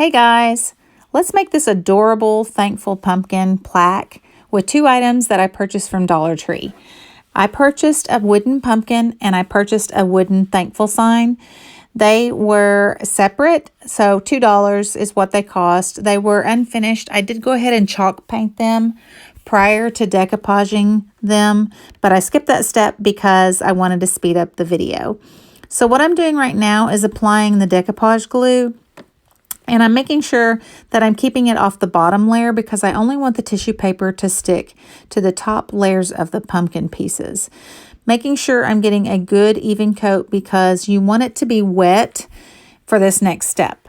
Hey guys, let's make this adorable thankful pumpkin plaque with two items that I purchased from Dollar Tree. I purchased a wooden pumpkin and I purchased a wooden thankful sign. They were separate, so $2 is what they cost. They were unfinished. I did go ahead and chalk paint them prior to decoupaging them, but I skipped that step because I wanted to speed up the video. So what I'm doing right now is applying the decoupage glue. And I'm making sure that I'm keeping it off the bottom layer because I only want the tissue paper to stick to the top layers of the pumpkin pieces. Making sure I'm getting a good even coat because you want it to be wet for this next step.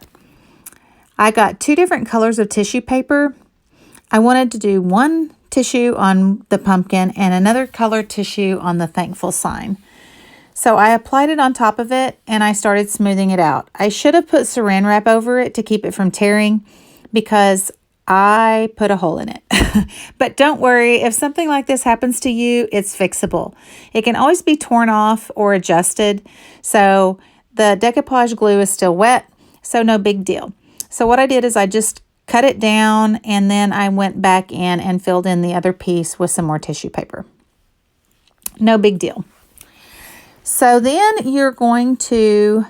I got two different colors of tissue paper. I wanted to do one tissue on the pumpkin and another color tissue on the thankful sign. So I applied it on top of it and I started smoothing it out. I should have put saran wrap over it to keep it from tearing because I put a hole in it. But don't worry, if something like this happens to you, it's fixable. It can always be torn off or adjusted. So the decoupage glue is still wet, so no big deal. So what I did is I just cut it down and then I went back in and filled in the other piece with some more tissue paper. No big deal. So then you're going to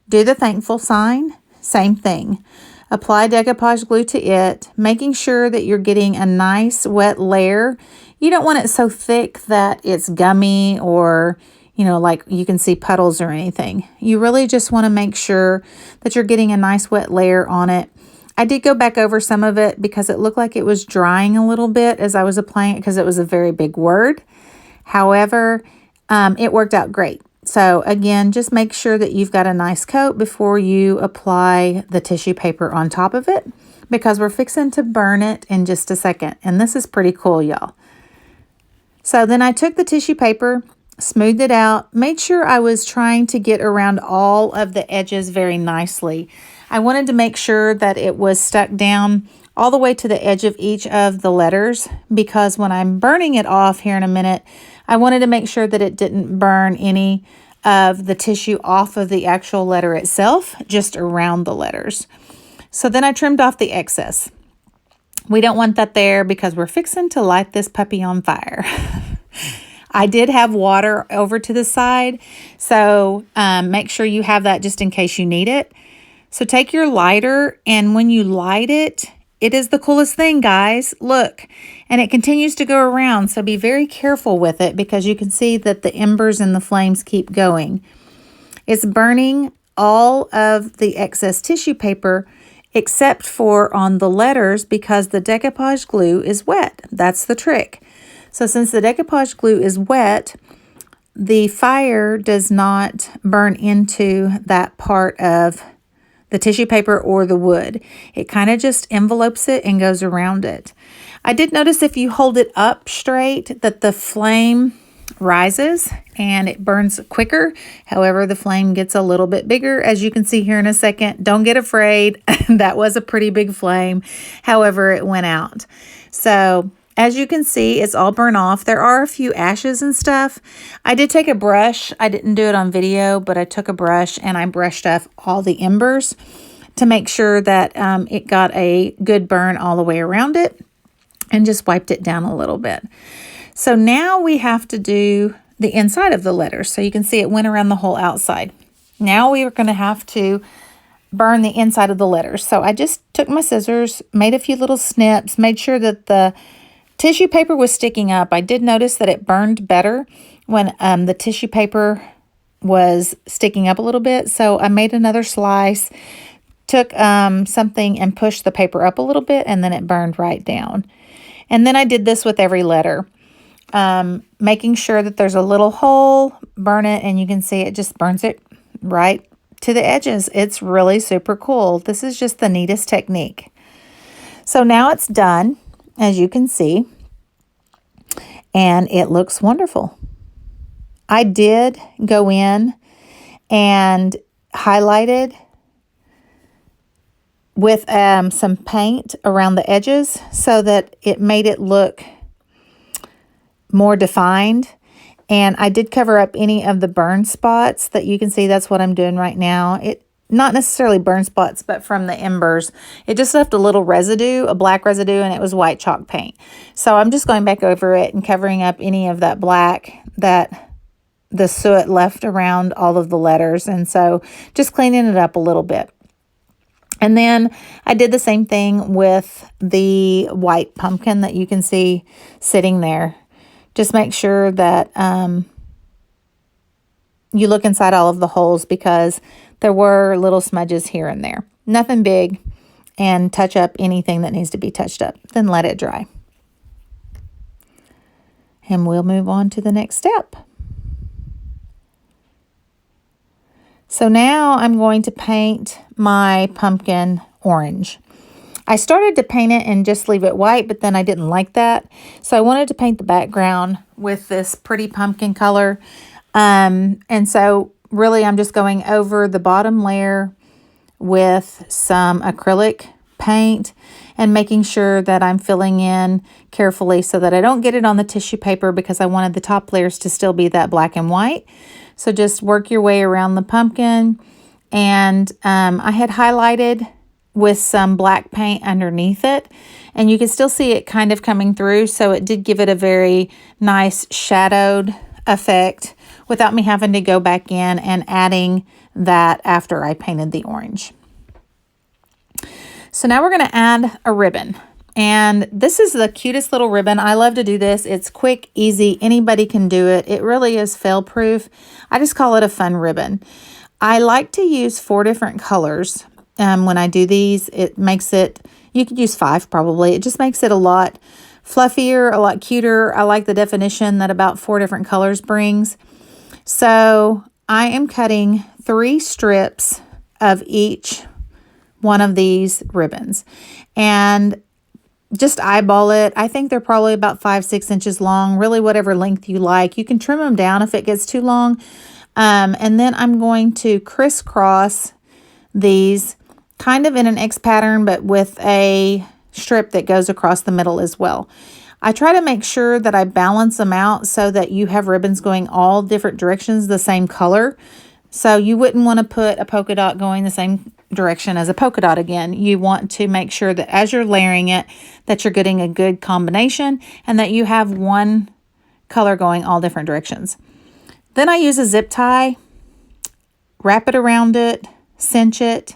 do the thankful sign, same thing. Apply decoupage glue to it, making sure that you're getting a nice wet layer. You don't want it so thick that it's gummy or, like you can see puddles or anything. You really just want to make sure that you're getting a nice wet layer on it. I did go back over some of it because it looked like it was drying a little bit as I was applying it because it was a very big word. However, it worked out great. So again, just make sure that you've got a nice coat before you apply the tissue paper on top of it because we're fixing to burn it in just a second. And this is pretty cool, y'all. So then I took the tissue paper, smoothed it out, made sure I was trying to get around all of the edges very nicely. I wanted to make sure that it was stuck down all the way to the edge of each of the letters because when I'm burning it off here in a minute, I wanted to make sure that it didn't burn any of the tissue off of the actual letter itself, just around the letters. So then I trimmed off the excess. We don't want that there because we're fixing to light this puppy on fire. I did have water over to the side, so make sure you have that just in case you need it. So take your lighter, and when you light it, it is the coolest thing, guys. Look, and it continues to go around, so be very careful with it because you can see that the embers and the flames keep going. It's burning all of the excess tissue paper except for on the letters because the decoupage glue is wet. That's the trick. So since the decoupage glue is wet, the fire does not burn into that part of the tissue paper or the wood. It kind of just envelopes it and goes around it. I did notice if you hold it up straight that the flame rises and it burns quicker. However, the flame gets a little bit bigger, as you can see here in a second. Don't get afraid. That was a pretty big flame. However, it went out. So as you can see, it's all burnt off. There are a few ashes and stuff. I did take a brush. I didn't do it on video, but I took a brush and I brushed off all the embers to make sure that it got a good burn all the way around it and just wiped it down a little bit. So now we have to do the inside of the letters. So you can see it went around the whole outside. Now we are going to have to burn the inside of the letters. So I just took my scissors, made a few little snips, made sure that the tissue paper was sticking up. I did notice that it burned better when the tissue paper was sticking up a little bit. So I made another slice, took something and pushed the paper up a little bit, and then it burned right down. And then I did this with every letter, making sure that there's a little hole, burn it, and you can see it just burns it right to the edges. It's really super cool. This is just the neatest technique. So now it's done, as you can see, and it looks wonderful. I did go in and highlighted with some paint around the edges so that it made it look more defined. And I did cover up any of the burn spots that you can see. That's what I'm doing right now. not necessarily burn spots, but from the embers. It just left a little residue, a black residue, and it was white chalk paint. So I'm just going back over it and covering up any of that black that the soot left around all of the letters. And so just cleaning it up a little bit. And then I did the same thing with the white pumpkin that you can see sitting there. Just make sure that you look inside all of the holes, because there were little smudges here and there. Nothing big, and touch up anything that needs to be touched up. Then let it dry. And we'll move on to the next step. So now I'm going to paint my pumpkin orange. I started to paint it and just leave it white, but then I didn't like that. So I wanted to paint the background with this pretty pumpkin color. And so really I'm just going over the bottom layer with some acrylic paint and making sure that I'm filling in carefully so that I don't get it on the tissue paper, because I wanted the top layers to still be that black and white. So just work your way around the pumpkin. And I had highlighted with some black paint underneath it, and you can still see it kind of coming through. So it did give it a very nice shadowed effect without me having to go back in and adding that after I painted the orange. So now we're going to add a ribbon. And this is the cutest little ribbon. I love to do this. It's quick, easy. Anybody can do it. It really is fail proof. I just call it a fun ribbon. I like to use 4 different colors. When I do these, it makes it, you could use 5 probably. It just makes it a lot fluffier, a lot cuter. I like the definition that about 4 different colors brings. So I am cutting 3 strips of each one of these ribbons. And just eyeball it. I think they're probably about 5-6 inches long, really whatever length you like. You can trim them down if it gets too long. And then I'm going to crisscross these kind of in an X pattern, but with a strip that goes across the middle as well. I try to make sure that I balance them out so that you have ribbons going all different directions the same color. So you wouldn't want to put a polka dot going the same direction as a polka dot again. You want to make sure that as you're layering it, that you're getting a good combination and that you have one color going all different directions. Then I use a zip tie, wrap it around it, cinch it.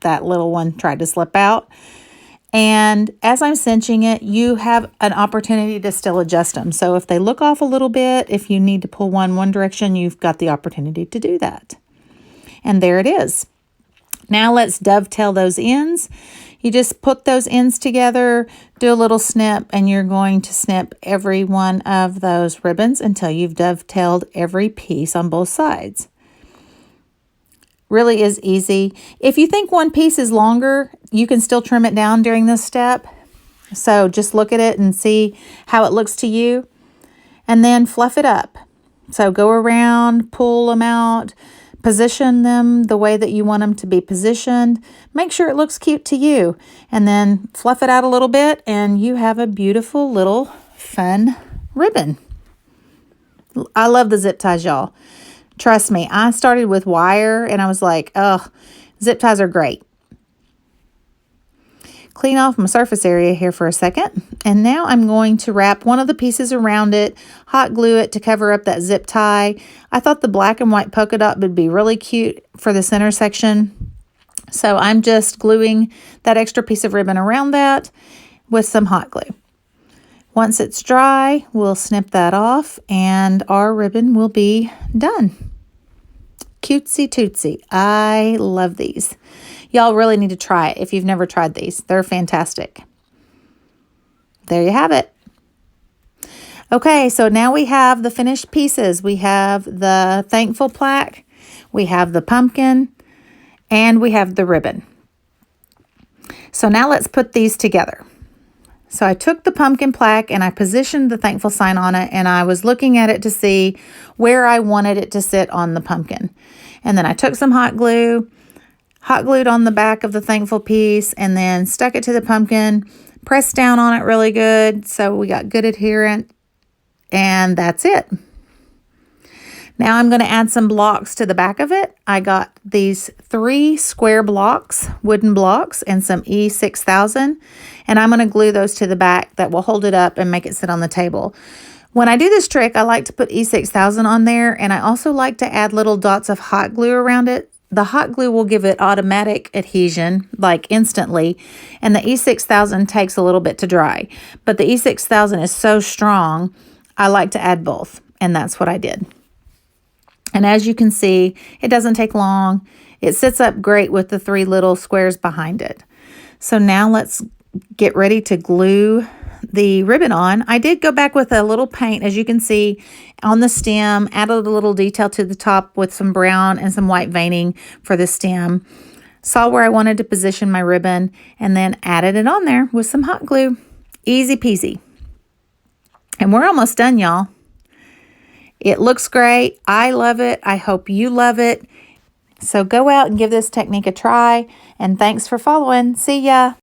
That little one tried to slip out. And as I'm cinching it, you have an opportunity to still adjust them. So if they look off a little bit, if you need to pull one direction, you've got the opportunity to do that. And there it is. Now let's dovetail those ends. You just put those ends together, do a little snip, and you're going to snip every one of those ribbons until you've dovetailed every piece on both sides. Really is easy. If you think one piece is longer, you can still trim it down during this step. So just look at it and see how it looks to you, and then fluff it up. So go around, pull them out, position them the way that you want them to be positioned. Make sure it looks cute to you, and then fluff it out a little bit, and you have a beautiful little fun ribbon. I love the zip ties, y'all. Trust me, I started with wire and I was like, oh, zip ties are great. Clean off my surface area here for a second. And now I'm going to wrap one of the pieces around it, hot glue it to cover up that zip tie. I thought the black and white polka dot would be really cute for the center section. So I'm just gluing that extra piece of ribbon around that with some hot glue. Once it's dry, we'll snip that off and our ribbon will be done. Cutesy tootsy. I love these. Y'all really need to try it if you've never tried these. They're fantastic. There you have it. Okay, so now we have the finished pieces. We have the thankful plaque, we have the pumpkin, and we have the ribbon. So now let's put these together. So I took the pumpkin plaque and I positioned the thankful sign on it, and I was looking at it to see where I wanted it to sit on the pumpkin. And then I took some hot glued on the back of the thankful piece, and then stuck it to the pumpkin, pressed down on it really good so we got good adherent, and that's it. Now I'm going to add some blocks to the back of it. I got these 3 square blocks, wooden blocks, and some 𝗲𝗃𝗲𝗏, and I'm going to glue those to the back that will hold it up and make it sit on the table. When I do this trick, I like to put 𝗲𝗃𝗲𝗏 on there, and I also like to add little dots of hot glue around it. The hot glue will give it automatic adhesion, like instantly, and the 𝗲𝗃𝗲𝗏 takes a little bit to dry. But the 𝗲𝗃𝗲𝗏 is so strong, I like to add both, and that's what I did. And as you can see, it doesn't take long. It sits up great with the 3 little squares behind it. So now let's get ready to glue the ribbon on. I did go back with a little paint, as you can see, on the stem, added a little detail to the top with some brown and some white veining for the stem. Saw where I wanted to position my ribbon and then added it on there with some hot glue. Easy peasy. And we're almost done, y'all. It looks great. I love it. I hope you love it. So go out and give this technique a try. And thanks for following. See ya.